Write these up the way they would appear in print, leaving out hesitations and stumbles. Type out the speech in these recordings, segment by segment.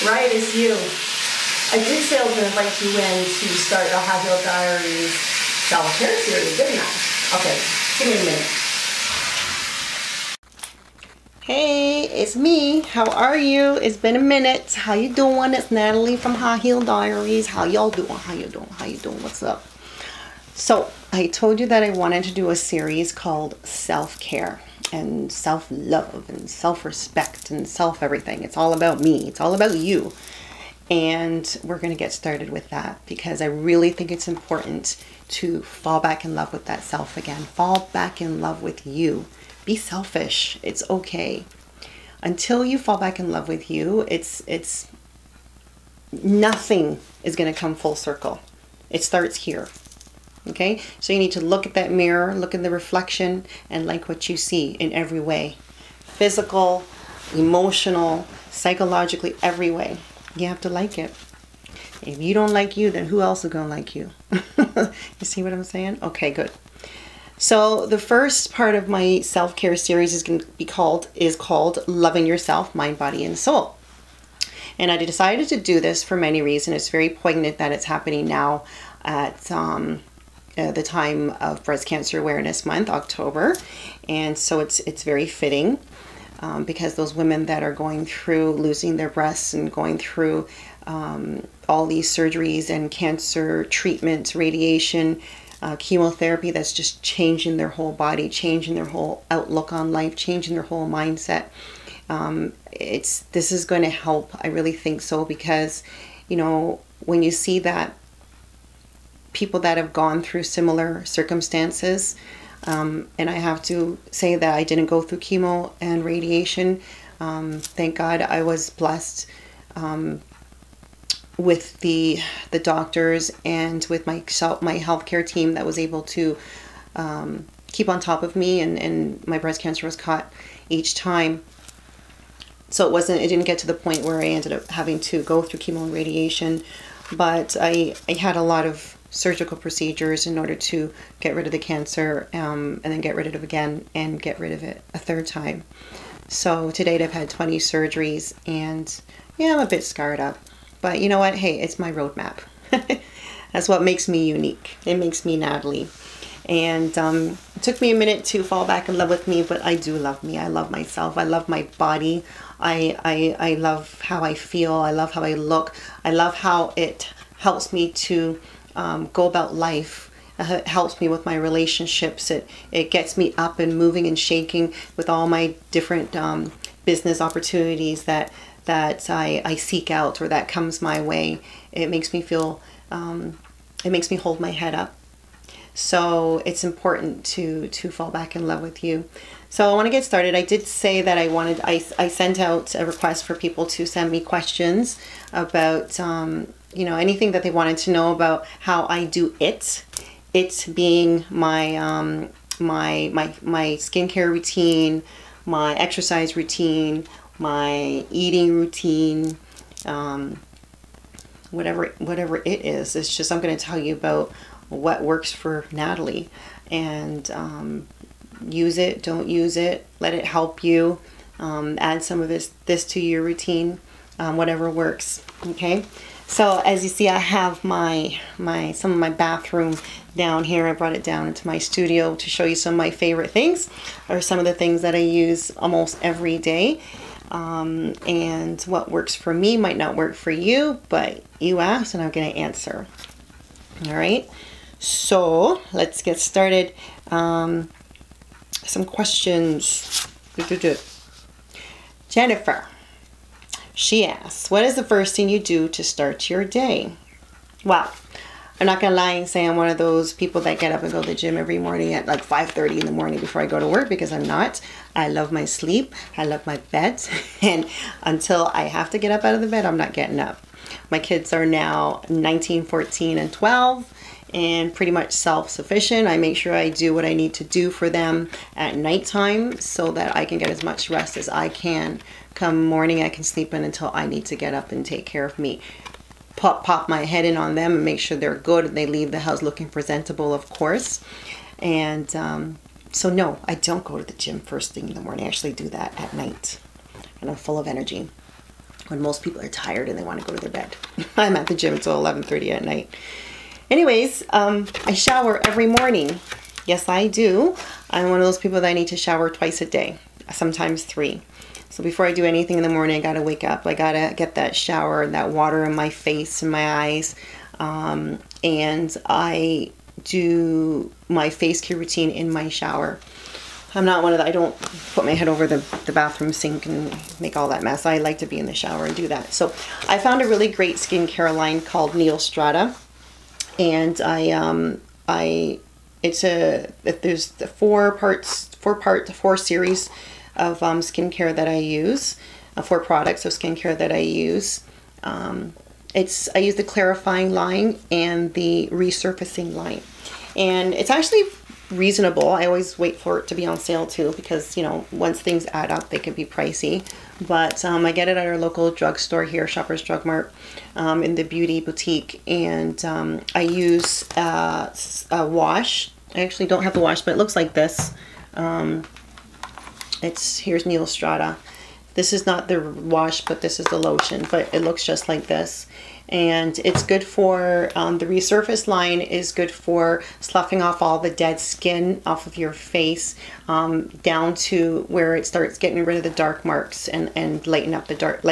Right, it's you. I did say I was going to invite you in to start the Untitled Diaries self-care series, didn't I? Okay, give me a minute. Hey, it's me. How are you? It's been a minute. How you doing? It's Natalie from Untitled Diaries. How y'all doing? How you doing? How you doing? What's up? So, I told you that I wanted to do a series called Self-Care and Self-Love and Self-Respect and Self-Everything. It's all about me. It's all about you. And we're going to get started with that because I really think it's important to fall back in love with that self again. Fall back in love with you. Be selfish. It's okay. Until you fall back in love with you, it's nothing is going to come full circle. It starts here. Okay? So you need to look at that mirror, look at the reflection, and like what you see in every way. Physical, emotional, psychologically, every way. You have to like it. If you don't like you, then who else is going to like you? You see what I'm saying? Okay, good. So the first part of my self-care series is going to be called Loving Yourself, Mind, Body, and Soul. And I decided to do this for many reasons. It's very poignant that it's happening now at the time of Breast Cancer Awareness Month, October. And so it's very fitting because those women that are going through losing their breasts and going through all these surgeries and cancer treatment, radiation, chemotherapy that's just changing their whole body, changing their whole outlook on life, changing their whole mindset. This is going to help. I really think so because, you know, when you see that people that have gone through similar circumstances, and I have to say that I didn't go through chemo and radiation. Thank God I was blessed with the doctors and with my healthcare team that was able to keep on top of me, and my breast cancer was caught each time. So it didn't get to the point where I ended up having to go through chemo and radiation, but I had a lot of surgical procedures in order to get rid of the cancer, and then get rid of it again and get rid of it a third time. So to date I've had 20 surgeries, and yeah, I'm a bit scarred up. But you know what? Hey, it's my roadmap. That's what makes me unique. It makes me Natalie. And it took me a minute to fall back in love with me, but I do love me. I love myself. I love my body. I love how I feel. I love how I look. I love how it helps me to go about life. It helps me with my relationships. It gets me up and moving and shaking with all my different business opportunities that I seek out or that comes my way. It makes me feel, it makes me hold my head up. So it's important to fall back in love with you. So I want to get started. I did say that I sent out a request for people to send me questions about, you know, anything that they wanted to know about how I do it. It being my my skincare routine, my exercise routine, my eating routine, whatever it is. It's just I'm going to tell you about what works for Natalie, and use it, don't use it, let it help you, add some of this to your routine, whatever works. Okay, so as you see, I have some of my bathroom down here. I brought it down into my studio to show you some of my favorite things, or some of the things that I use almost every day. And what works for me might not work for you, but you asked and I'm going to answer. All right, so let's get started. Some questions. Jennifer, she asks, what is the first thing you do to start your day? Well, I'm not gonna lie and say I'm one of those people that get up and go to the gym every morning at like 5:30 in the morning before I go to work, because I'm not. I love my sleep, I love my bed, and until I have to get up out of the bed, I'm not getting up. My kids are now 19, 14, and 12, and pretty much self-sufficient. I make sure I do what I need to do for them at nighttime so that I can get as much rest as I can. Come morning, I can sleep in until I need to get up and take care of me. Pop my head in on them and make sure they're good, and they leave the house looking presentable, of course. And so no, I don't go to the gym first thing in the morning. I actually do that at night, and I'm full of energy. when most people are tired and they want to go to their bed. I'm at the gym till 11:30 at night. Anyways, I shower every morning. Yes, I do. I'm one of those people that I need to shower twice a day, sometimes 3. So before I do anything in the morning, I gotta wake up. I gotta get that shower, that water in my face and my eyes. And I do my face care routine in my shower. I'm not one of the, I don't put my head over the bathroom sink and make all that mess. I like to be in the shower and do that. So I found a really great skincare line called Neostrata. And there's the 4 series of skincare that I use, 4 products of skincare that I use. I use the clarifying line and the resurfacing line, and it's actually reasonable. I always wait for it to be on sale too, because once things add up, they can be pricey. But I get it at our local drugstore here, Shoppers Drug Mart, in the beauty boutique, and I use a wash. I actually don't have the wash, but it looks like this. Here's Neostrata. This is not the wash, but this is the lotion, but it looks just like this. And it's good for, the resurface line is good for sloughing off all the dead skin off of your face, down to where it starts getting rid of the dark marks and lightening up the dark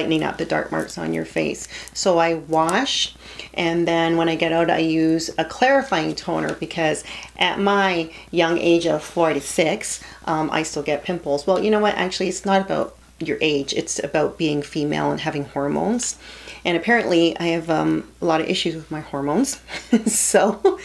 marks on your face. So I wash, and then when I get out, I use a clarifying toner, because at my young age of 46, I still get pimples. Well, you know what? Actually, it's not about your age. It's about being female and having hormones. And apparently I have a lot of issues with my hormones. So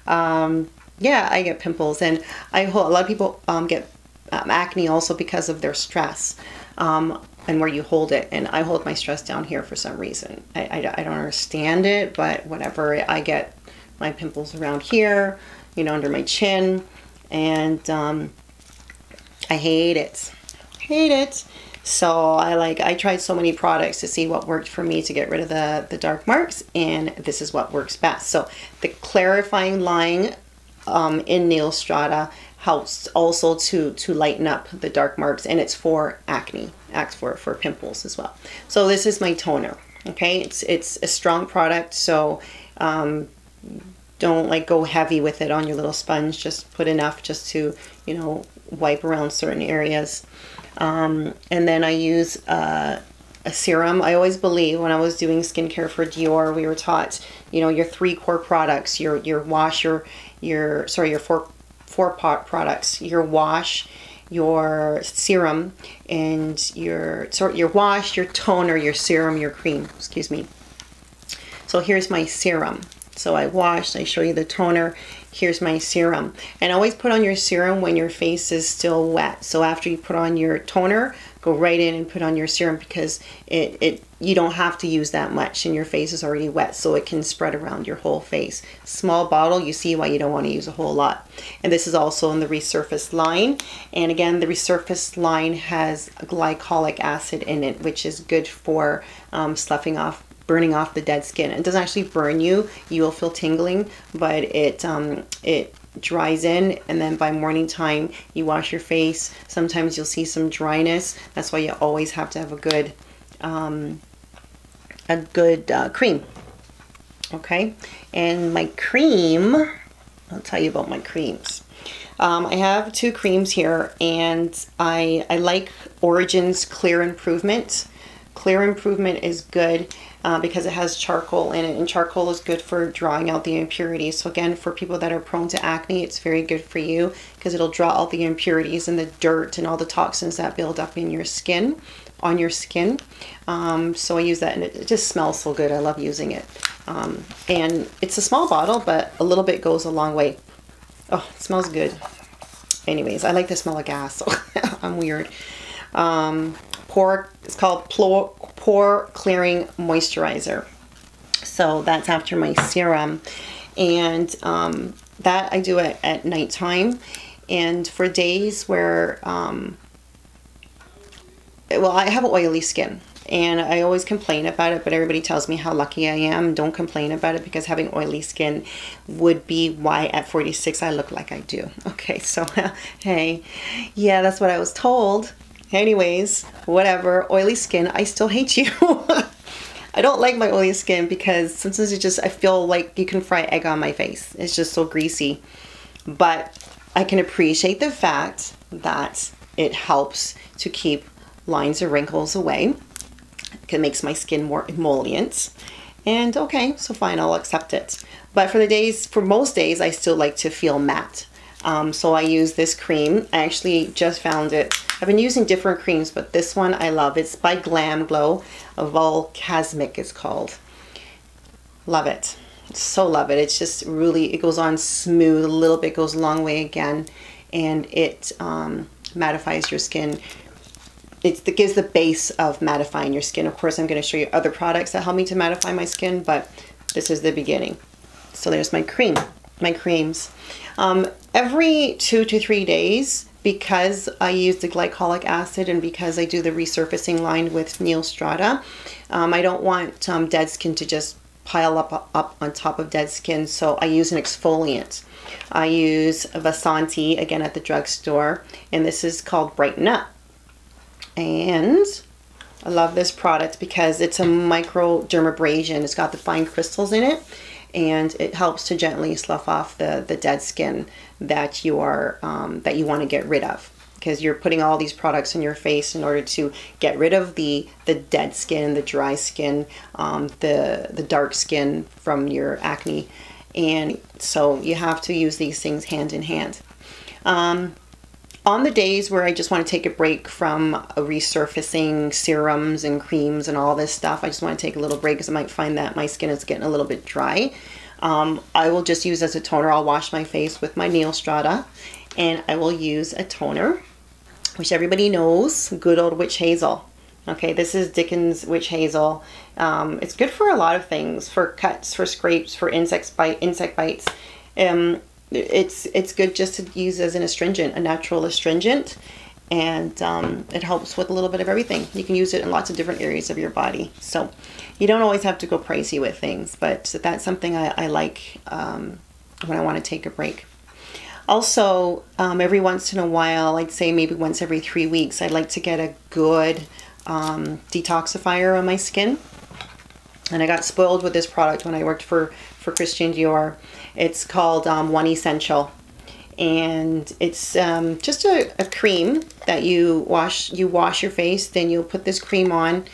yeah, I get pimples, and a lot of people get acne also because of their stress, and where you hold it. And I hold my stress down here for some reason. I don't understand it, but whatever. I get my pimples around here, under my chin, and I hate it. Hate it. So I tried so many products to see what worked for me to get rid of the dark marks, and this is what works best. So the clarifying line in Neostrata helps also to lighten up the dark marks, and it's for acne, for pimples as well. So this is my toner. Okay, it's a strong product, so don't go heavy with it on your little sponge. Just put enough just to wipe around certain areas. And then I use a serum. I always believe, when I was doing skincare for Dior, we were taught, your 3 core products, your wash, your 4 pot products, your wash, your serum, and your wash, your toner, your serum, your cream, excuse me. So here's my serum. So I washed, I show you the toner, here's my serum. And always put on your serum when your face is still wet. So after you put on your toner, go right in and put on your serum, because you don't have to use that much and your face is already wet, so it can spread around your whole face. Small bottle, you see why you don't want to use a whole lot. And this is also in the resurface line. And again, the resurface line has glycolic acid in it, which is good for burning off the dead skin. It doesn't actually burn you. You will feel tingling, but it dries in, and then by morning time you wash your face. Sometimes you'll see some dryness. That's why you always have to have a good cream. Okay, and my cream, I'll tell you about my creams. I have 2 creams here, and I like Origin's Clear Improvement. Clear Improvement is good because it has charcoal in it, and charcoal is good for drawing out the impurities. So again, for people that are prone to acne, it's very good for you, because it'll draw out the impurities and the dirt and all the toxins that build up in your skin, on your skin. So I use that, and it just smells so good. I love using it. And it's a small bottle, but a little bit goes a long way. Oh, it smells good. Anyways, I like the smell of gas, so I'm weird. It's called Pore Clearing Moisturizer. So that's after my serum, and that I do it at nighttime. And for days where well, I have oily skin, and I always complain about it, but everybody tells me how lucky I am. Don't complain about it, because having oily skin would be why at 46 I look like I do. Okay, so hey, yeah, that's what I was told. Anyways, whatever. Oily skin, I still hate you. I don't like my oily skin because sometimes I feel like you can fry egg on my face. It's just so greasy. But I can appreciate the fact that it helps to keep lines or wrinkles away. It makes my skin more emollient. And okay, so fine, I'll accept it. But for most days, I still like to feel matte. So I use this cream. I actually just found it. I've been using different creams, but this one I love. It's by Glam Glow. Volcasmic it's called. Love it. So love it. It's just really, it goes on smooth. A little bit goes a long way again. And it mattifies your skin. It gives the base of mattifying your skin. Of course, I'm going to show you other products that help me to mattify my skin, but this is the beginning. So there's my cream, my creams. Every 2 to 3 days, because I use the glycolic acid and because I do the resurfacing line with Neostrata, I don't want dead skin to just pile up on top of dead skin, so I use an exfoliant. I use Vasanti, again at the drugstore, and this is called Brighten Up. And I love this product because it's a microdermabrasion. It's got the fine crystals in it, and it helps to gently slough off the dead skin that you want to get rid of, because you're putting all these products in your face in order to get rid of the dead skin, the dry skin, the dark skin from your acne. And so you have to use these things hand in hand. On the days where I just want to take a break from resurfacing serums and creams and all this stuff, I just want to take a little break because I might find that my skin is getting a little bit dry. I will just use as a toner. I'll wash my face with my Neostrata, and I will use a toner, which everybody knows, good old witch hazel. Okay, this is Dickens Witch Hazel. It's good for a lot of things, for cuts, for scrapes, for insect bites. It's good just to use as an astringent, a natural astringent, and it helps with a little bit of everything. You can use it in lots of different areas of your body. So you don't always have to go crazy with things, but that's something I like when I want to take a break. Also, every once in a while, I'd say maybe once every 3 weeks, I'd like to get a good detoxifier on my skin. And I got spoiled with this product when I worked for Christian Dior. It's called One Essential, and it's just a cream that you wash your face, then you'll put this cream on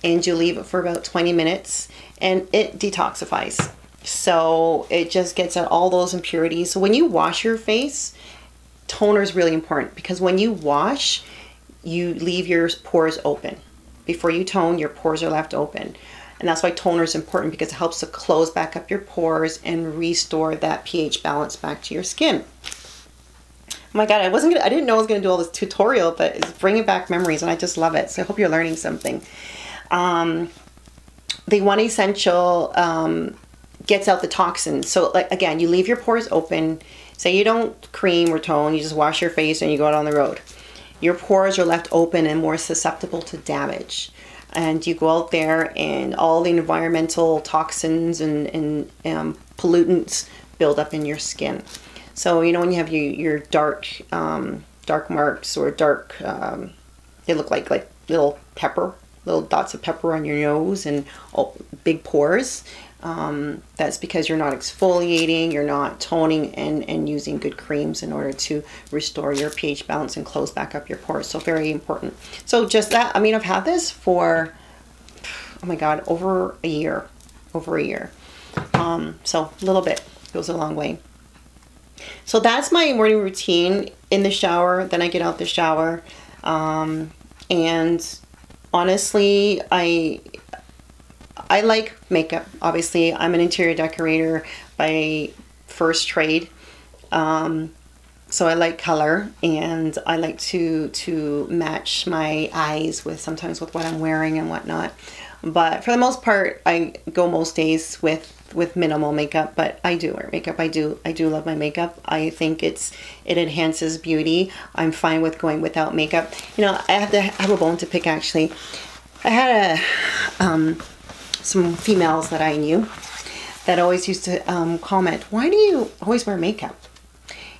and you leave it for about 20 minutes and it detoxifies. So it just gets out all those impurities. So when you wash your face, toner is really important, because when you wash, you leave your pores open. Before you tone, your pores are left open. And that's why toner is important, because it helps to close back up your pores and restore that pH balance back to your skin. Oh my God, I didn't know I was gonna do all this tutorial, but it's bringing back memories, and I just love it. So I hope you're learning something. The One Essential gets out the toxins. So like, again, you leave your pores open. Say you don't cream or tone, you just wash your face and you go out on the road. Your pores are left open and more susceptible to damage. And you go out there and all the environmental toxins and pollutants build up in your skin. So, you know, when you have your dark marks, or dark, they look like little dots of pepper on your nose, and big pores, that's because you're not exfoliating, you're not toning and using good creams in order to restore your pH balance and close back up your pores. So very important. So just that, I mean, I've had this for, oh my God, over a year. So a little bit goes a long way. So that's my morning routine in the shower. Then I get out the shower, and honestly, I like makeup. Obviously, I'm an interior decorator by first trade, so I like color, and I like to match my eyes sometimes with what I'm wearing and whatnot. But for the most part, I go most days with minimal makeup, but I do wear makeup. I do love my makeup. I think it enhances beauty. I'm fine with going without makeup. You know, I have a bone to pick, actually. I had some females that I knew that always used to comment, why do you always wear makeup?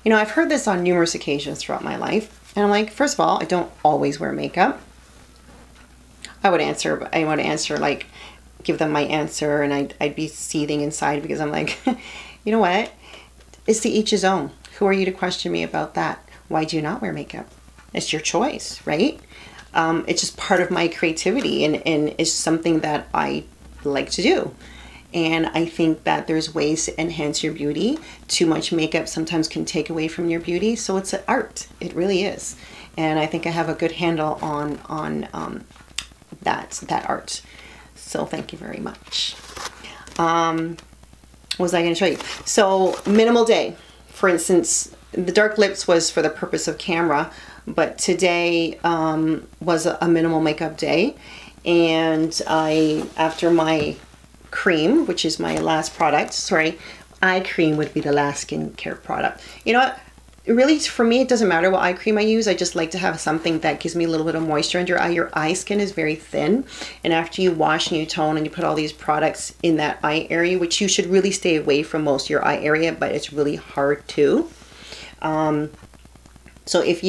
You know, I've heard this on numerous occasions throughout my life. And I'm like, first of all, I don't always wear makeup. I want to answer like, give them my answer, and I'd be seething inside because I'm like, you know what? It's to each his own. Who are you to question me about that? Why do you not wear makeup? It's your choice, right? It's just part of my creativity, and it's something that I like to do. And I think that there's ways to enhance your beauty. Too much makeup sometimes can take away from your beauty. So it's an art. It really is. And I think I have a good handle on that art. So thank you very much. What was I going to show you? So minimal day. For instance, the dark lips was for the purpose of camera, but today was a minimal makeup day. And after my cream, which is my last product, sorry, eye cream would be the last skincare product. You know what? Really, for me, it doesn't matter what eye cream I use. I just like to have something that gives me a little bit of moisture under your eye. Your eye skin is very thin, and after you wash and you tone and you put all these products in that eye area, which you should really stay away from most of your eye area, but it's really hard to. So if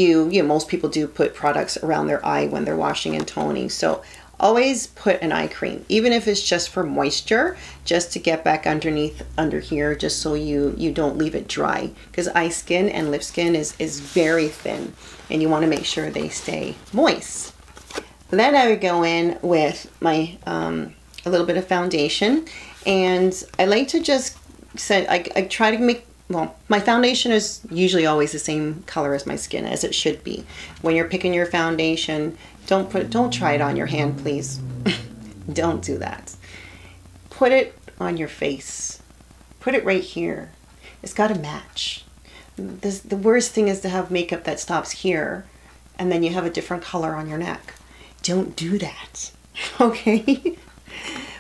most people do put products around their eye when they're washing and toning. So always put an eye cream, even if it's just for moisture, just to get back under here, just so you don't leave it dry, because eye skin and lip skin is very thin, and you want to make sure they stay moist. Then I would go in with my a little bit of foundation, and I like to just set, I try to make, well, my foundation is usually always the same color as my skin, as it should be. When you're picking your foundation, don't try it on your hand, please. Don't do that. Put it on your face. Put it right here. It's got to match. The worst thing is to have makeup that stops here and then you have a different color on your neck. Don't do that. Okay?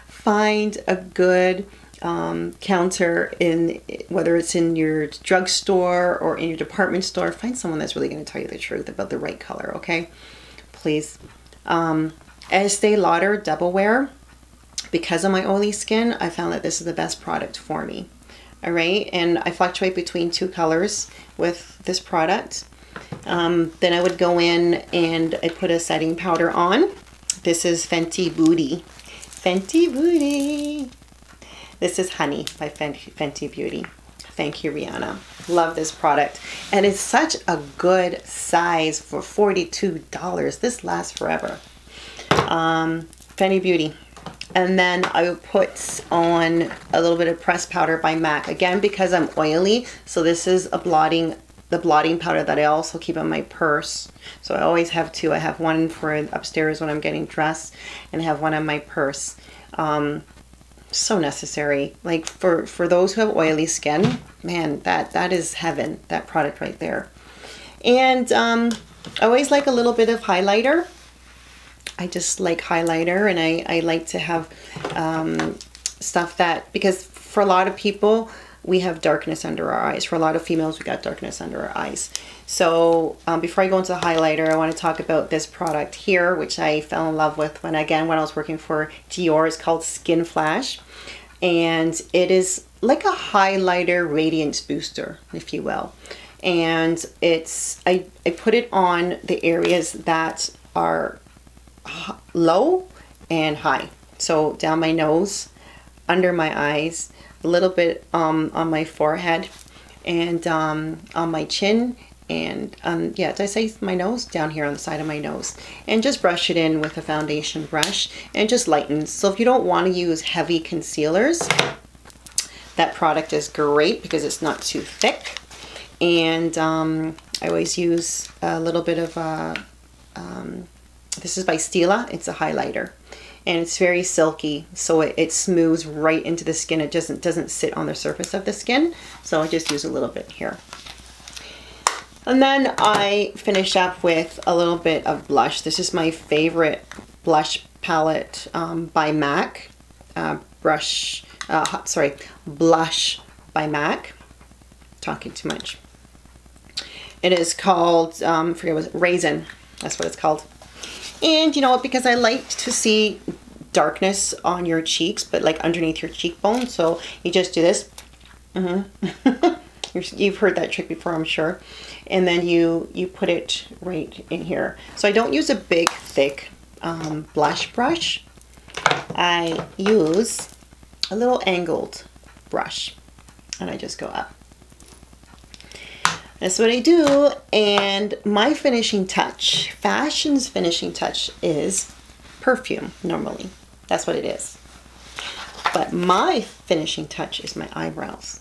Find a good counter, in whether it's in your drugstore or in your department store. Find someone that's really going to tell you the truth about the right color, okay? Please. Estee Lauder Double Wear. Because of my oily skin, I found that this is the best product for me. All right, and I fluctuate between 2 colors with this product. Then I would go in and I put a setting powder on. This is Fenty Beauty. Fenty Beauty. This is Honey by Fenty Beauty. Thank you, Rihanna. Love this product. And it's such a good size for $42. This lasts forever. Fenty Beauty. And then I would put on a little bit of pressed powder by MAC. Again, because I'm oily, so this is the blotting powder that I also keep in my purse. So I always have 2. I have one for upstairs when I'm getting dressed, and I have one in my purse. So necessary. Like for those who have oily skin, man, that is heaven, that product right there. And I always like a little bit of highlighter. I just like highlighter, and I like to have stuff that, because for a lot of people, we have darkness under our eyes. For a lot of females, we got darkness under our eyes. So before I go into the highlighter, I want to talk about this product here, which I fell in love with when I was working for Dior. It's called Skin Flash, and it is like a highlighter radiance booster, if you will. And I put it on the areas that are low and high. So down my nose, under my eyes, a little bit on my forehead, and on my chin, and yeah, did I say my nose? Down here on the side of my nose. And just brush it in with a foundation brush, and just lightens. So if you don't want to use heavy concealers, that product is great because it's not too thick. And I always use a little bit of this is by Stila. It's a highlighter, and it's very silky, so it smooths right into the skin. It doesn't sit on the surface of the skin, so I just use a little bit here. And then I finish up with a little bit of blush. This is my favorite blush palette by MAC. Blush by MAC. Talking too much. It is called, forget what it was, Raisin. That's what it's called. And you know what, because I like to see darkness on your cheeks, but like underneath your cheekbone. So you just do this. You've heard that trick before, I'm sure. And then you put it right in here. So I don't use a big, thick blush brush. I use a little angled brush, and I just go up. That's what I do. And my finishing touch, fashion's finishing touch, is perfume normally. That's what it is. But my finishing touch is my eyebrows.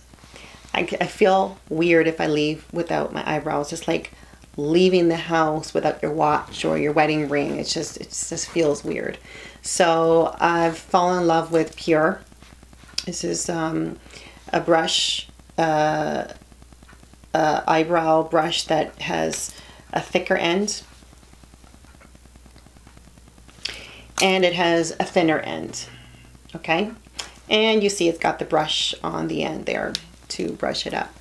I feel weird if I leave without my eyebrows. It's like leaving the house without your watch or your wedding ring. It just feels weird. So I've fallen in love with Pure. This is a brush, eyebrow brush that has a thicker end, and it has a thinner end. Okay, and you see it's got the brush on the end there to brush it up.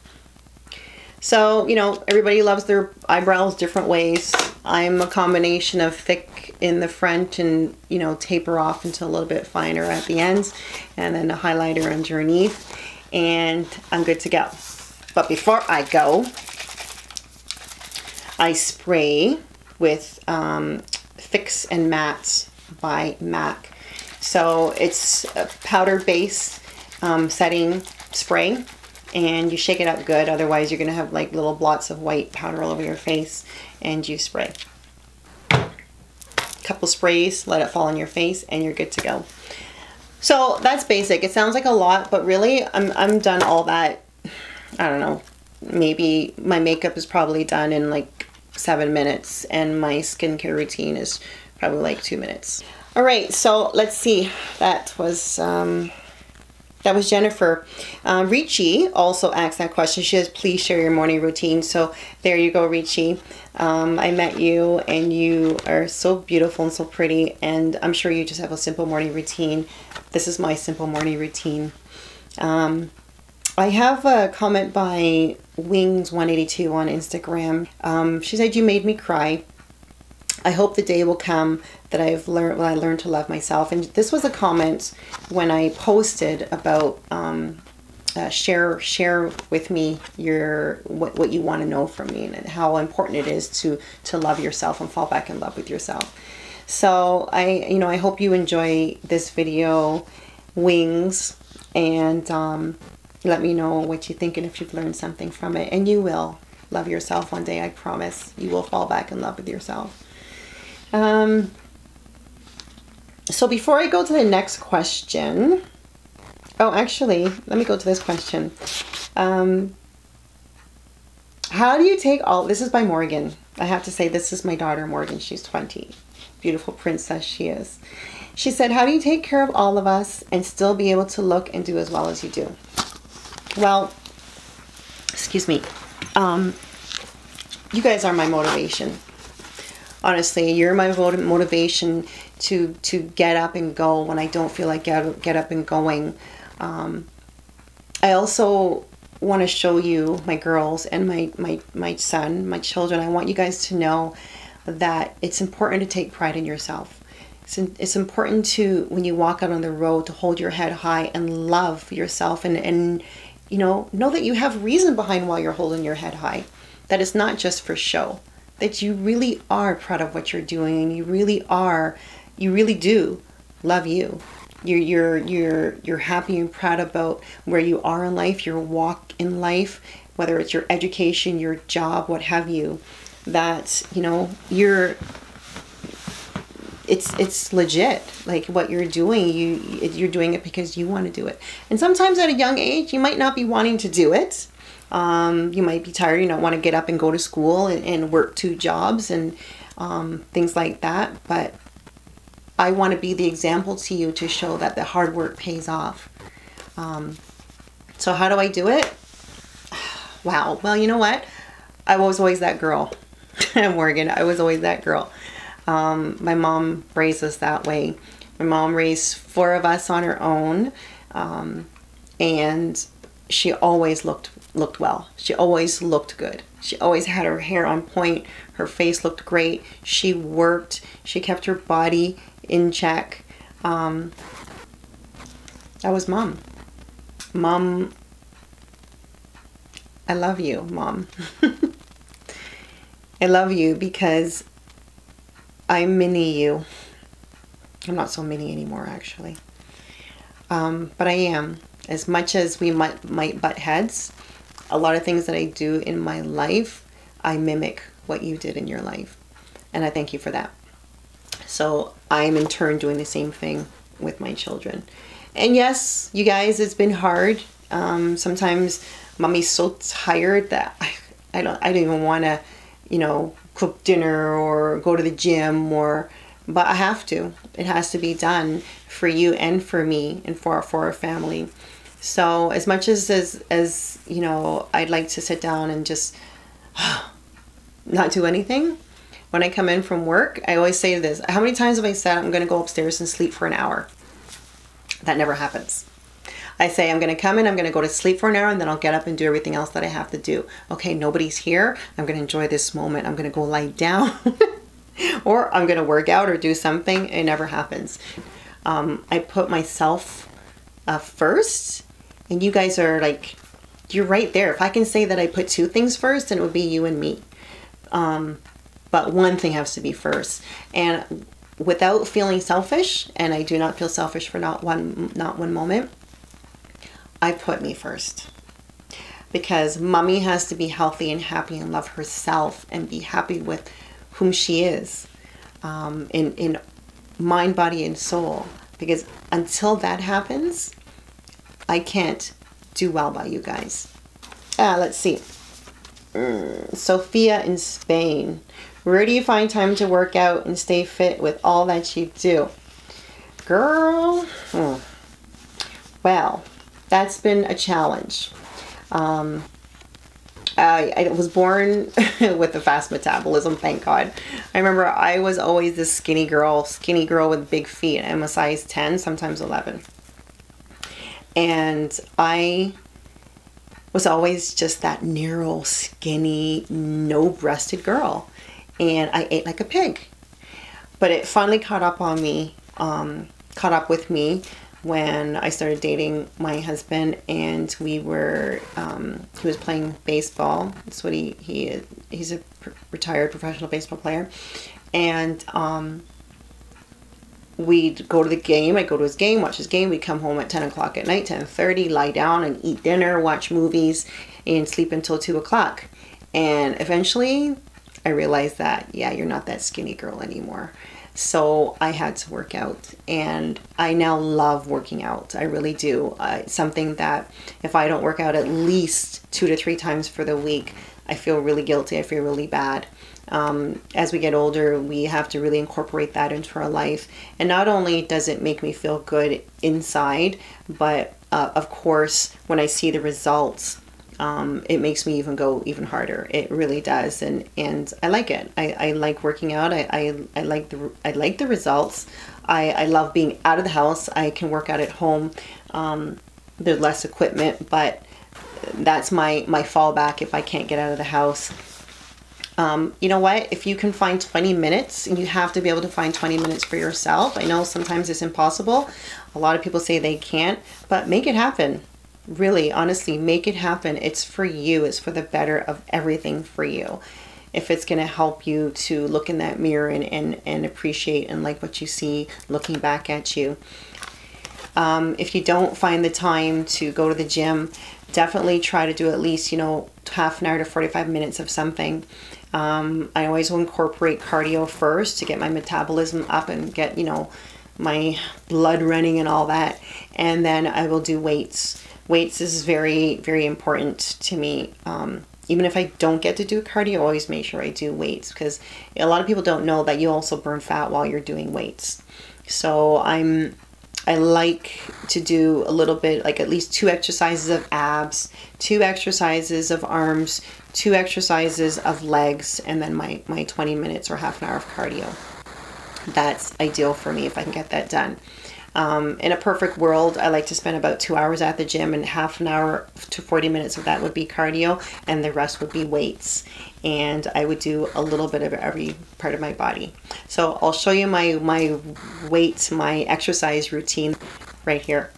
So, you know, everybody loves their eyebrows different ways. I'm a combination of thick in the front and, you know, taper off until a little bit finer at the ends, and then a highlighter underneath, and I'm good to go. But before I go, I spray with Fix and Matte by MAC. So it's a powder base setting spray, and you shake it up good, otherwise you're going to have like little blots of white powder all over your face, and you spray. Couple sprays, let it fall on your face, and you're good to go. So that's basic. It sounds like a lot, but really I'm done all that. I don't know, maybe my makeup is probably done in like 7 minutes, and my skincare routine is probably like 2 minutes. All right, so let's see. That was Jennifer. Richie also asked that question. She says, please share your morning routine. So there you go, Richie. I met you, and you are so beautiful and so pretty, and I'm sure you just have a simple morning routine. This is my simple morning routine. I have a comment by Wings182 on Instagram. She said, you made me cry. I hope the day will come that I learned to love myself. And this was a comment when I posted about share with me what you want to know from me, and how important it is to love yourself and fall back in love with yourself. So I hope you enjoy this video, Wings, and let me know what you think and if you've learned something from it. And you will love yourself one day, I promise. You will fall back in love with yourself. So before I go to the next question, oh, actually, let me go to this question. How do you take all, this is by Morgan. I have to say, this is my daughter, Morgan. She's 20. Beautiful princess she is. She said, how do you take care of all of us and still be able to look and do as well as you do? Well, excuse me. You guys are my motivation. Honestly, you're my motivation to get up and go when I don't feel like get up and going. I also want to show you, my girls and my son, my children, I want you guys to know that it's important to take pride in yourself. It's important to, when you walk out on the road, to hold your head high and love yourself, and you know that you have reason behind why you're holding your head high. That it's not just for show. That you really are proud of what you're doing, and you really do love you. You're happy and proud about where you are in life, your walk in life, whether it's your education, your job, what have you. That, you know, it's legit. Like what you're doing, you're doing it because you want to do it. And sometimes at a young age, you might not be wanting to do it. You might be tired, you don't want to get up and go to school and work 2 jobs and things like that. But I want to be the example to you to show that the hard work pays off. So how do I do it? Wow. Well, you know what? I was always that girl. Morgan, I was always that girl. My mom raised us that way. My mom raised 4 of us on her own. And she always looked well. She always looked good. She always had her hair on point. Her face looked great. She worked. She kept her body in check. That was Mom. Mom I love you, Mom. I love you because I'm mini you. I'm not so mini anymore, actually. But I am. As much as we might butt heads, a lot of things that I do in my life, I mimic what you did in your life. And I thank you for that. So I'm in turn doing the same thing with my children. And yes, you guys, it's been hard. Sometimes Mommy's so tired that I don't even want to, cook dinner or go to the gym but I have to. It has to be done for you and for me and for our family. So as much as I'd like to sit down and just not do anything, when I come in from work, I always say this: how many times have I said I'm going to go upstairs and sleep for an hour? That never happens. I say I'm going to come in, I'm going to go to sleep for an hour, and then I'll get up and do everything else that I have to do. Okay, nobody's here. I'm going to enjoy this moment. I'm going to go lie down or I'm going to work out or do something. It never happens. I put myself first, and you guys are like, you're right there. If I can say that I put two things first, then it would be you and me. But one thing has to be first. And without feeling selfish, and I do not feel selfish for not one moment, I put me first. Because Mommy has to be healthy and happy and love herself and be happy with whom she is, in mind, body, and soul. Because until that happens, I can't do well by you guys. Let's see. Sophia in Spain. Where do you find time to work out and stay fit with all that you do? Girl. Well, that's been a challenge. I was born with a fast metabolism, thank God. I remember I was always this skinny girl with big feet. I'm a size 10, sometimes 11. And I was always just that narrow, skinny, no-breasted girl. And I ate like a pig. But it finally caught up with me when I started dating my husband, and he was playing baseball. That's what he's a retired professional baseball player. And we'd go to the game. I'd go to his game, watch his game. We'd come home at 10 o'clock at night, 10:30, lie down and eat dinner, watch movies, and sleep until 2 o'clock. And eventually I realized that, yeah, you're not that skinny girl anymore. So I had to work out, and I now love working out. I really do. It's something that if I don't work out at least 2 to 3 times for the week, I feel really guilty. I feel really bad. As we get older, we have to really incorporate that into our life. And not only does it make me feel good inside, but of course, when I see the results, it makes me go even harder. It really does, and I like it. I like working out. I like the results. I love being out of the house. I can work out at home. There's less equipment, but that's my fallback if I can't get out of the house. You know what? If you can find 20 minutes, and you have to be able to find 20 minutes for yourself. I know sometimes it's impossible. A lot of people say they can't, but make it happen. Really, honestly, make it happen. It's for you. It's for the better of everything for you. If it's going to help you to look in that mirror and appreciate and like what you see looking back at you. If you don't find the time to go to the gym, definitely try to do at least, half an hour to 45 minutes of something. I always will incorporate cardio first to get my metabolism up and get, my blood running and all that. And then I will do weights. Weights is very, very important to me. Even if I don't get to do cardio, I always make sure I do weights, because a lot of people don't know that you also burn fat while you're doing weights. So I like to do a little bit, like at least 2 exercises of abs, 2 exercises of arms, 2 exercises of legs, and then my 20 minutes or half an hour of cardio. That's ideal for me if I can get that done. In a perfect world, I like to spend about 2 hours at the gym, and half an hour to 40 minutes of that would be cardio, and the rest would be weights. And I would do a little bit of every part of my body. So I'll show you my weights, my exercise routine right here.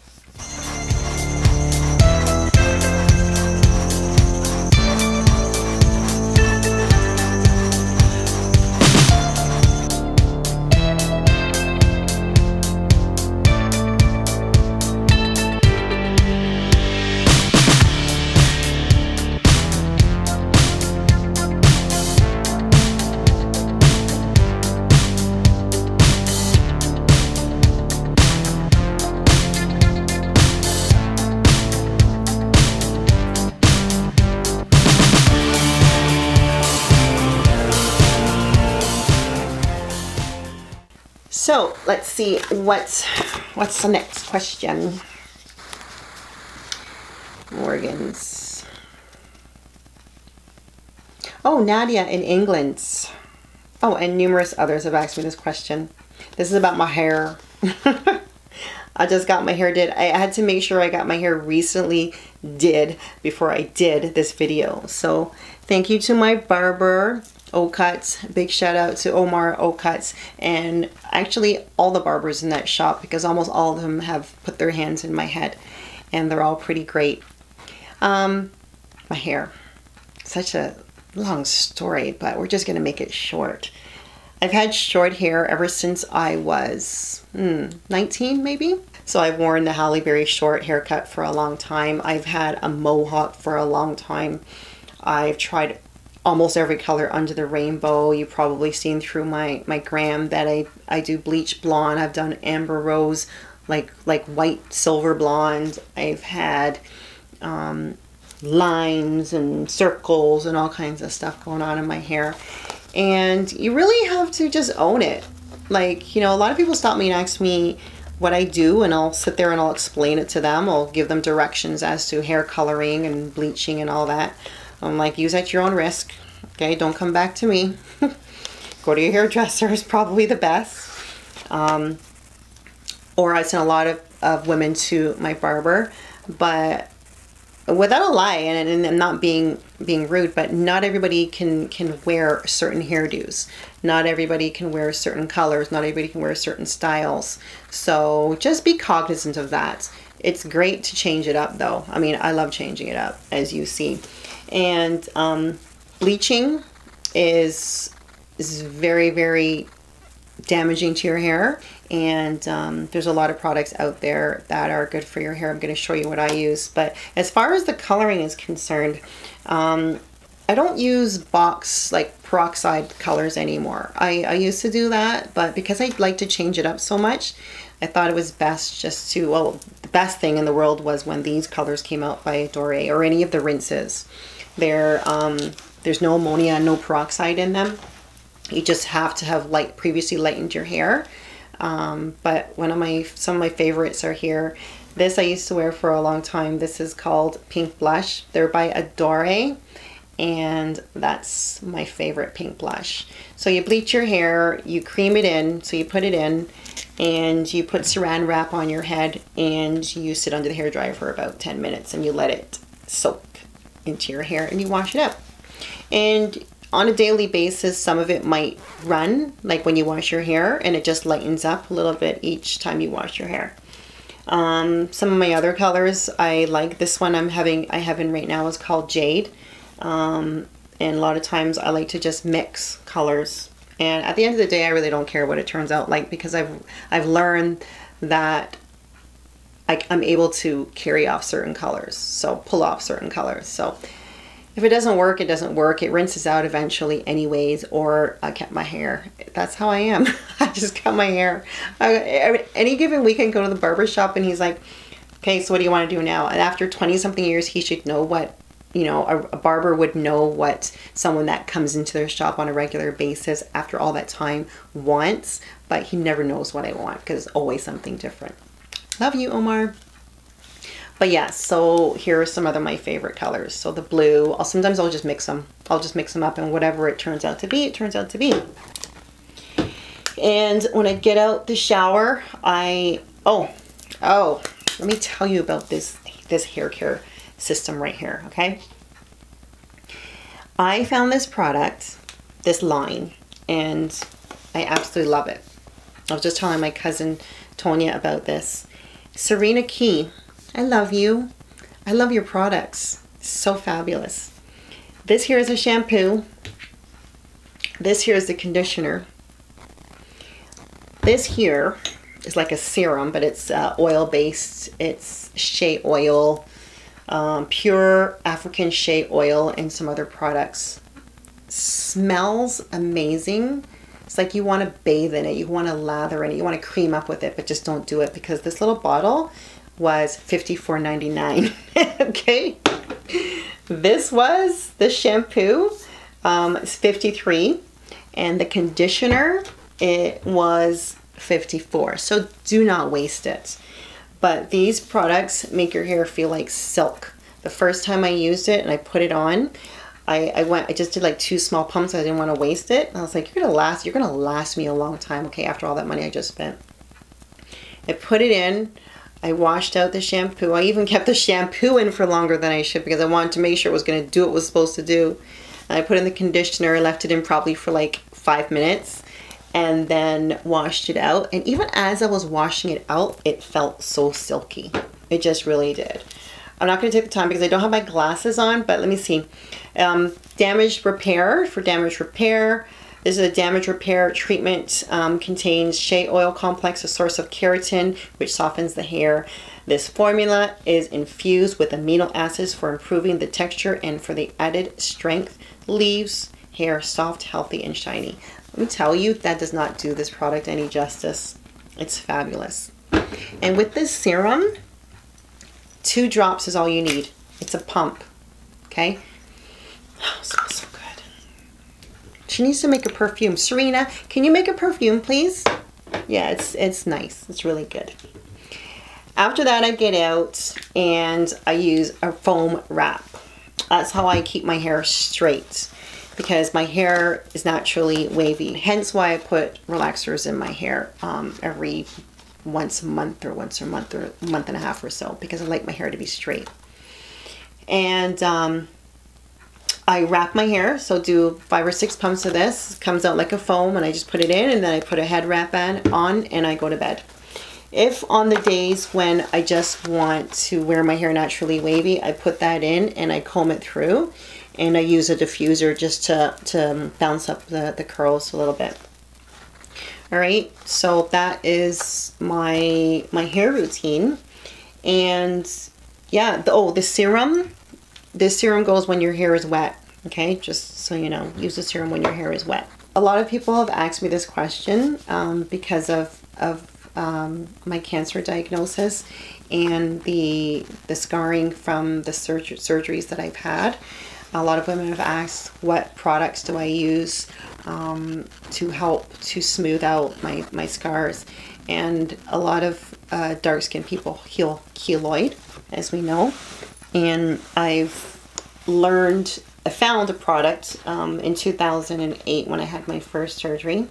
So let's see what's the next question. Morgan's. Oh, Nadia in England. Oh, and numerous others have asked me this question. This is about my hair. I just got my hair did. I had to make sure I got my hair recently did before I did this video. So thank you to my barber, O-Cuts. Big shout out to Omar O-Cuts, and actually all the barbers in that shop, because almost all of them have put their hands in my head and they're all pretty great. My hair, such a long story, but we're just gonna make it short. I've had short hair ever since I was 19 maybe. So I've worn the Halle Berry short haircut for a long time. I've had a mohawk for a long time. I've tried almost every color under the rainbow. You've probably seen through my gram that I do bleach blonde. I've done amber rose, like white silver blonde. I've had lines and circles and all kinds of stuff going on in my hair. And you really have to just own it. Like, you know, a lot of people stop me and ask me what I do, and I'll sit there and I'll explain it to them. I'll give them directions as to hair coloring and bleaching and all that. I'm like, use at your own risk. Okay, don't come back to me. Go to your hairdresser is probably the best. Or I send a lot of women to my barber, but without a lie, and I'm not being rude, but not everybody can wear certain hairdos. Not everybody can wear certain colors. Not everybody can wear certain styles. So just be cognizant of that. It's great to change it up though. I mean, I love changing it up, as you see. And bleaching is very, very damaging to your hair, and there's a lot of products out there that are good for your hair. I'm going to show you what I use. But as far as the coloring is concerned, I don't use box like peroxide colors anymore. I used to do that, but because I like to change it up so much, I thought it was best just to, well, the best thing in the world was when these colors came out by Dore, or any of the rinses. There's no ammonia, no peroxide in them. You just have to have previously lightened your hair. But some of my favorites are here. This I used to wear for a long time. This is called Pink Blush. They're by Adore, and that's my favorite pink blush. So you bleach your hair, you cream it in, so you put it in, and you put saran wrap on your head, and you sit under the hairdryer for about 10 minutes, and you let it soak into your hair, and you wash it up. And on a daily basis, some of it might run, like when you wash your hair, and it just lightens up a little bit each time you wash your hair. Some of my other colors, I like this one I have in right now is called Jade. And a lot of times I like to just mix colors. And at the end of the day, I really don't care what it turns out like, because I've learned that I'm able to carry off certain colors, so pull off certain colors. So if it doesn't work, it doesn't work. It rinses out eventually anyways, or I cut my hair. That's how I am. I just cut my hair. Any given week I go to the barber shop and he's like, okay, so what do you want to do now? And after 20 something years, he should know what, you know, a barber would know what someone that comes into their shop on a regular basis after all that time wants, but he never knows what I want because it's always something different. Love you, Omar. But yeah, so here are some other my favorite colors. So the blue, sometimes I'll just mix them. I'll just mix them up, and whatever it turns out to be, it turns out to be. And when I get out the shower, oh, let me tell you about this hair care system right here, okay? I found this product, this line, and I absolutely love it. I was just telling my cousin Tonya about this. Serena Key, I love you. I love your products. So fabulous. This here is a shampoo. This here is the conditioner. This here is like a serum, but it's oil based. It's shea oil, pure African shea oil, and some other products. Smells amazing. It's like you want to bathe in it, you want to lather in it, you want to cream up with it, but just don't do it, because this little bottle was $54.99. Okay, this shampoo is $53, and the conditioner, it was $1.54. So do not waste it. But these products make your hair feel like silk. The first time I used it and I put it on, I just did like 2 small pumps. I didn't want to waste it. And I was like, you're gonna last me a long time, okay, after all that money I just spent. I put it in, I washed out the shampoo. I even kept the shampoo in for longer than I should because I wanted to make sure it was gonna do what it was supposed to do. And I put in the conditioner, left it in probably for like 5 minutes, and then washed it out. And even as I was washing it out, it felt so silky. It just really did. I'm not going to take the time because I don't have my glasses on, but let me see. Damage repair, for damage repair. This is a damage repair treatment. Contains shea oil complex, a source of keratin, which softens the hair. This formula is infused with amino acids for improving the texture and for the added strength. Leaves hair soft, healthy, and shiny. Let me tell you, that does not do this product any justice. It's fabulous. And with this serum, 2 drops is all you need. It's a pump, okay? Oh, it smells so good. She needs to make a perfume. Serena, can you make a perfume, please? Yeah, it's nice. It's really good. After that, I get out and I use a foam wrap. That's how I keep my hair straight because my hair is naturally wavy. Hence why I put relaxers in my hair every once a month or a month and a half or so, because I like my hair to be straight. And I wrap my hair, so do 5 or 6 pumps of this. It comes out like a foam, and I just put it in, and then I put a head wrap on, and I go to bed. If on the days when I just want to wear my hair naturally wavy, I put that in and I comb it through, and I use a diffuser just to bounce up the curls a little bit. All right, so that is my hair routine. And yeah, the serum, this serum goes when your hair is wet, okay? Just so you know, use the serum when your hair is wet. A lot of people have asked me this question because of my cancer diagnosis and the scarring from the surgeries that I've had. A lot of women have asked, what products do I use to help to smooth out my scars? And a lot of dark skinned people heal keloid, as we know. And I found a product in 2008 when I had my first surgery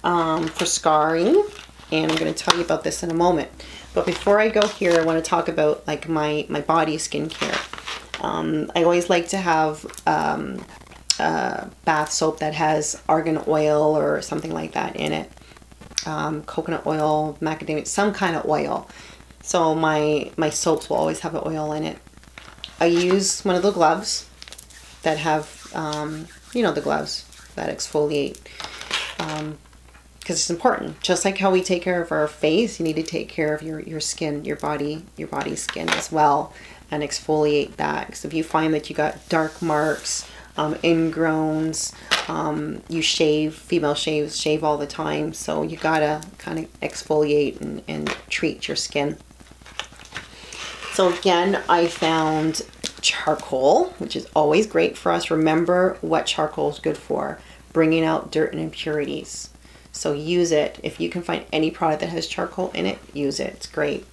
for scarring, and I'm going to tell you about this in a moment. But before I go here, I want to talk about like my body skincare. I always like to have bath soap that has argan oil or something like that in it. Coconut oil, macadamia, some kind of oil. So my soaps will always have an oil in it. I use one of the gloves that have, you know, the gloves that exfoliate. Because it's important. Just like how we take care of our face, you need to take care of your skin, your body skin as well, and exfoliate that. Because if you find that you got dark marks, ingrowns, you shave, female shave all the time, so you gotta kind of exfoliate and treat your skin. So again, I found charcoal, which is always great for us. Remember what charcoal is good for: bringing out dirt and impurities. So use it. If you can find any product that has charcoal in it, use it. It's great.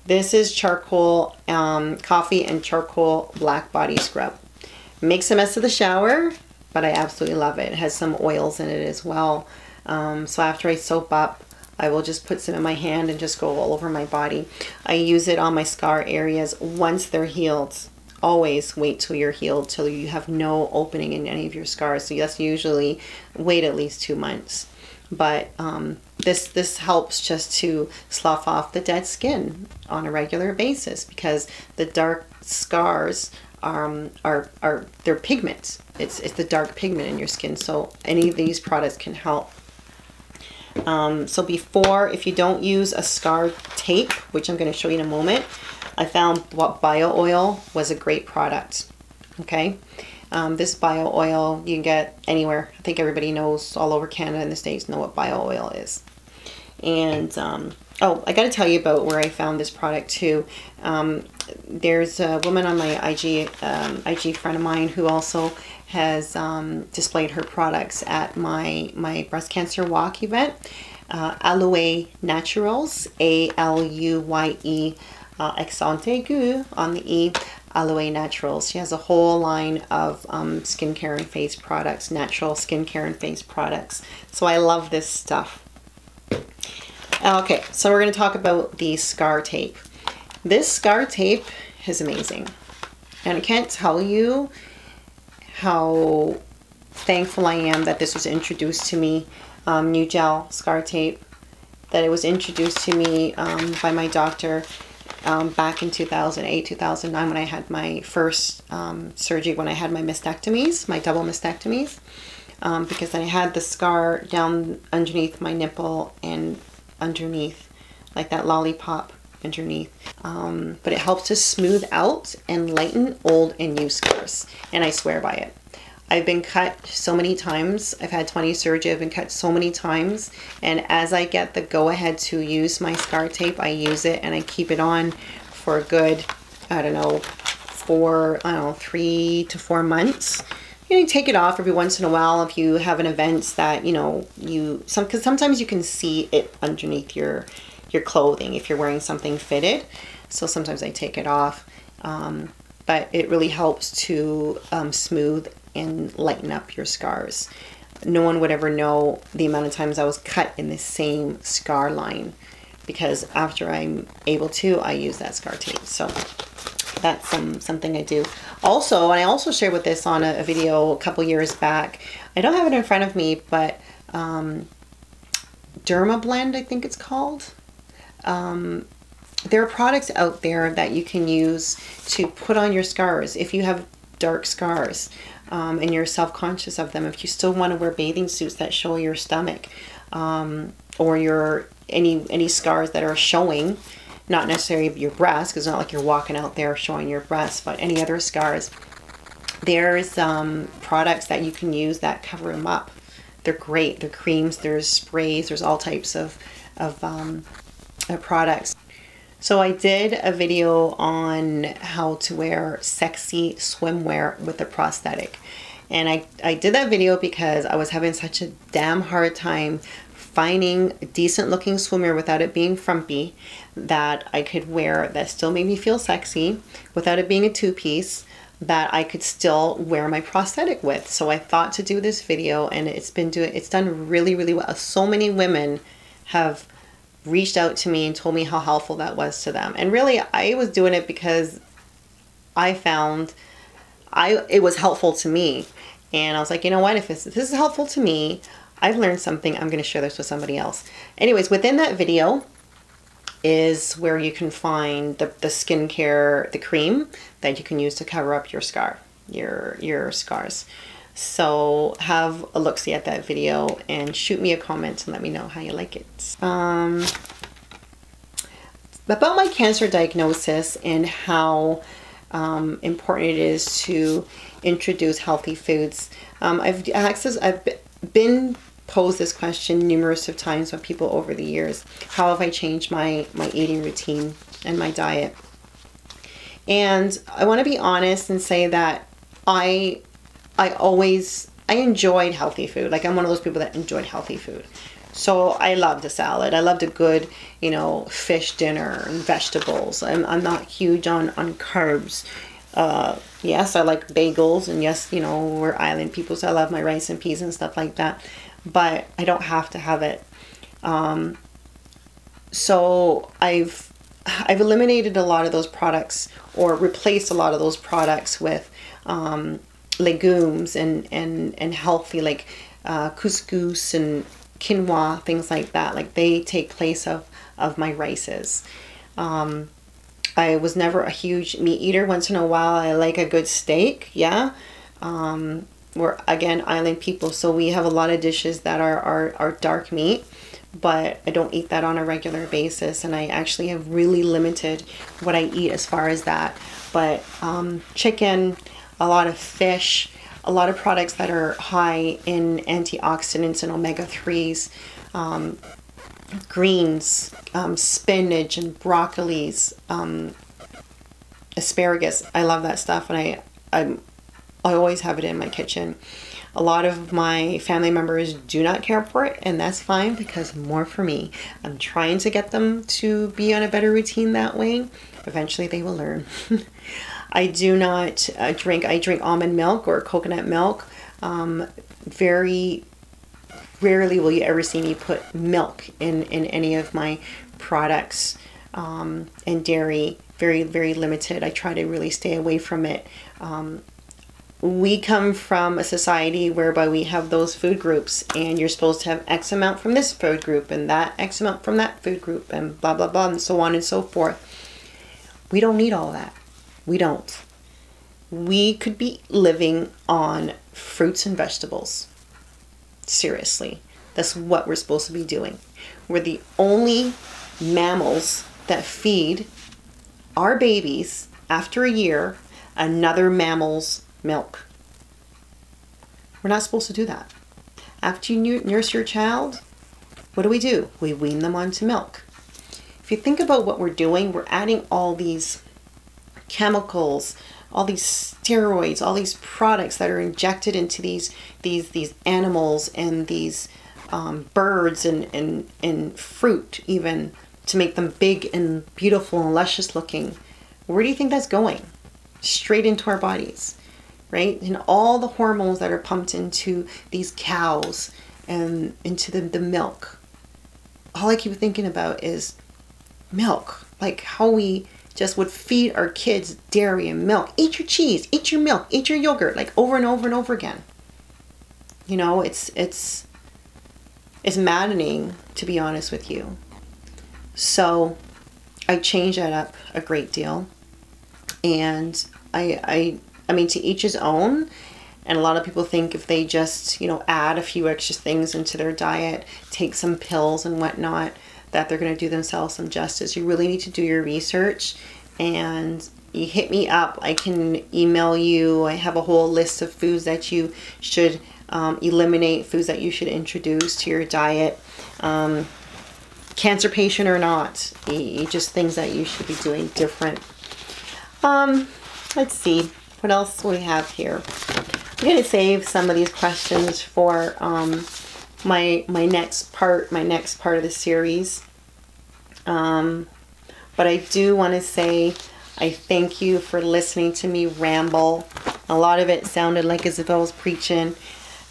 This is charcoal, coffee and charcoal black body scrub. Makes a mess of the shower, but I absolutely love it. It has some oils in it as well. So after I soap up, I will just put some in my hand and just go all over my body. I use it on my scar areas once they're healed. Always wait till you're healed, till you have no opening in any of your scars. So that's usually wait at least 2 months. But this helps just to slough off the dead skin on a regular basis, because the dark scars they're pigments. It's the dark pigment in your skin. So any of these products can help. So before, if you don't use a scar tape, which I'm going to show you in a moment, I found what bio oil was a great product. Okay. This bio oil you can get anywhere. I think everybody knows, all over Canada and the States know what bio oil is. And oh, I got to tell you about where I found this product too. There's a woman on my IG friend of mine who also has displayed her products at my breast cancer walk event. Aloe Naturals, A-L-U-Y-E, accent aigu on the E, Aloe Naturals. She has a whole line of skincare and face products, natural skincare and face products. So I love this stuff. Okay, so we're going to talk about the scar tape. This scar tape is amazing. And I can't tell you how thankful I am that this was introduced to me, new gel scar tape, that it was introduced to me by my doctor back in 2008, 2009 when I had my first surgery, when I had my mastectomies, my double mastectomies, because I had the scar down underneath my nipple and underneath, like that lollipop underneath. But it helps to smooth out and lighten old and new scars, and I swear by it. I've been cut so many times. I've had 20 surgery. I've been cut so many times, and as I get the go-ahead to use my scar tape, I use it and I keep it on for a good, I don't know, 3 to 4 months. You take it off every once in a while if you have an event that, you know, because sometimes you can see it underneath your clothing if you're wearing something fitted. So sometimes I take it off, but it really helps to smooth and lighten up your scars. No one would ever know the amount of times I was cut in the same scar line, because after I'm able to, I use that scar tape. So that's something I do. Also, and I also shared with this on a video a couple years back. I don't have it in front of me, but Derma Blend, I think it's called. There are products out there that you can use to put on your scars if you have dark scars, and you're self-conscious of them. If you still want to wear bathing suits that show your stomach, or your any scars that are showing, not necessarily your breast, because it's not like you're walking out there showing your breast, but any other scars, there's products that you can use that cover them up. They're great. They're creams, there's sprays, there's all types of products. So I did a video on how to wear sexy swimwear with a prosthetic. And I did that video because I was having such a damn hard time finding decent looking swimwear without it being frumpy, that I could wear, that still made me feel sexy without it being a two-piece, that I could still wear my prosthetic with. So I thought to do this video, and it's done really, really well. So many women have reached out to me and told me how helpful that was to them. And really, I was doing it because I found it was helpful to me. And I was like, you know what, if this is helpful to me, I've learned something, I'm going to share this with somebody else. Anyways, within that video is where you can find the skincare, the cream that you can use to cover up your scar, your scars. So have a look-see at that video and shoot me a comment and let me know how you like it. About my cancer diagnosis and how important it is to introduce healthy foods. I've been posed this question numerous of times by people over the years. How have I changed my eating routine and my diet? And I want to be honest and say that I enjoyed healthy food. Like, I'm one of those people that enjoyed healthy food. So I loved a salad. I loved a good, you know, fish dinner and vegetables. I'm not huge on carbs. Yes, I like bagels, and yes, you know, we're island people, so I love my rice and peas and stuff like that. But I don't have to have it. So I've eliminated a lot of those products, or replaced a lot of those products with legumes and healthy, like couscous and quinoa, things like that. Like, they take place of my rices. I was never a huge meat eater. Once in a while I like a good steak, yeah. We're, again, island people, so we have a lot of dishes that are dark meat, but I don't eat that on a regular basis, and I actually have really limited what I eat as far as that. But chicken, a lot of fish, a lot of products that are high in antioxidants and omega-3s, greens, spinach and broccolis, asparagus. I love that stuff, and I always have it in my kitchen. A lot of my family members do not care for it, and that's fine because more for me. I'm trying to get them to be on a better routine that way. Eventually they will learn. I do not I drink almond milk or coconut milk. Very rarely will you ever see me put milk in any of my products, and dairy, very, very limited. I try to really stay away from it. We come from a society whereby we have those food groups, and you're supposed to have X amount from this food group and that X amount from that food group and blah, blah, blah, and so on and so forth. We don't need all that. We don't. We could be living on fruits and vegetables. Seriously. That's what we're supposed to be doing. We're the only mammals that feed our babies after a year another mammal's milk. We're not supposed to do that. After you nurse your child, what do? We wean them onto milk. If you think about what we're doing, we're adding all these chemicals, all these steroids, all these products that are injected into these animals and these birds and fruit even, to make them big and beautiful and luscious looking. Where do you think that's going? Straight into our bodies, right? And all the hormones that are pumped into these cows and into the milk. All I keep thinking about is milk. Like how we just would feed our kids dairy and milk. Eat your cheese, eat your milk, eat your yogurt, like over and over and over again. You know, it's maddening, to be honest with you. So I change that up a great deal. And I mean, to each his own. And a lot of people think if they just, you know, add a few extra things into their diet, take some pills and whatnot, that they're going to do themselves some justice. You really need to do your research, and you hit me up. I can email you. I have a whole list of foods that you should eliminate, foods that you should introduce to your diet. Cancer patient or not, just things that you should be doing different. Let's see, what else do we have here? I'm going to save some of these questions for my next part of the series. But I do want to say I thank you for listening to me ramble. A lot of it sounded like as if I was preaching,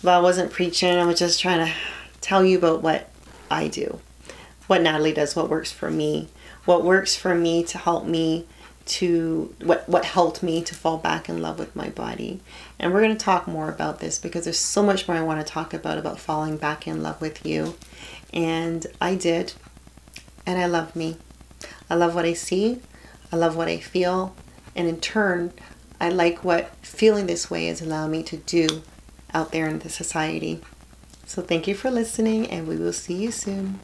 but I wasn't preaching. I was just trying to tell you about what I do, what Natalie does, what works for me, to help me to what helped me to fall back in love with my body. And we're going to talk more about this because there's so much more I want to talk about falling back in love with you. And I did, and I love me. I love what I see, I love what I feel, and in turn I like what feeling this way is allowing me to do out there in the society. So thank you for listening, and we will see you soon.